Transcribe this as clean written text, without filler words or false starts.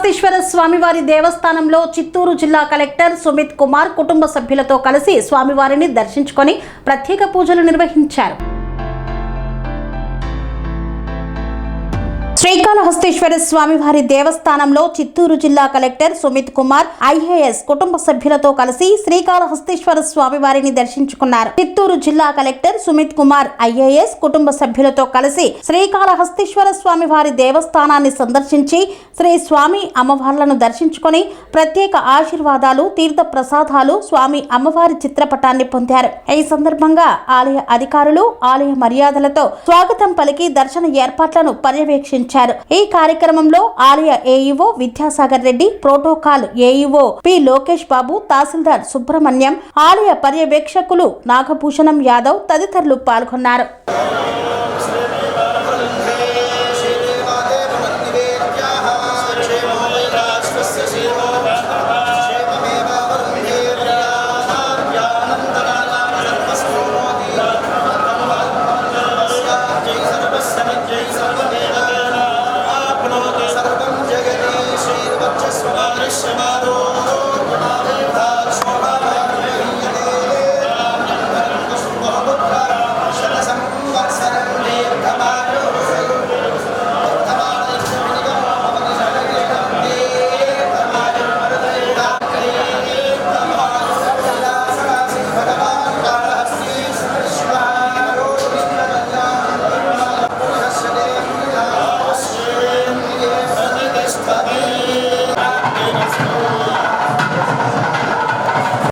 శ్రీకాళహస్తీశ్వర స్వామివారి దేవస్థానంలో చిత్తూరు జిల్లా కలెక్టర్ సుమిత్ కుమార్ కుటుంబ సభ్యులతో కలిసి స్వామివారిని దర్శించుకొని ప్రత్యేక పూజలు నిర్వహించారు. శ్రీకాళహస్తీశ్వర స్వామివారి దేవస్థానంలో చిత్తూరు జిల్లా కలెక్టర్ సుమిత్ కుమార్ ఐఏఎస్ కుటుంబ సభ్యులతో కలిసి శ్రీకాళహస్తీశ్వర స్వామివారిని దర్శించుకున్నారు. చిత్తూరు జిల్లా కలెక్టర్ సుమిత్ కుమార్ ఐఏఎస్ కుటుంబ సభ్యులతో కలిసి శ్రీకాళహస్తీశ్వర స్వామివారి దేవస్థానాన్ని సందర్శించి శ్రీ స్వామి అమ్మవార్లను దర్శించుకొని ప్రత్యేక ఆశీర్వాదాలు తీర్థ ప్రసాదాలు స్వామి అమ్మవారి చిత్రపటాన్ని పొందారు. ఈ సందర్భంగా ఆలయ అధికారులు ఆలయ మర్యాదలతో స్వాగతం పలికి దర్శన ఏర్పాట్లను పర్యవేక్షించారు. ఈ కార్యక్రమంలో ఆలయ AEO Vidyasagar Reddy, protocol AEO P Lokesh Babu, tahsildar Subrahmanyam, ఆలయ పర్యవేక్షకులు నాగభూషణం యాదవ్ తదితరులు పాల్గొన్నారు.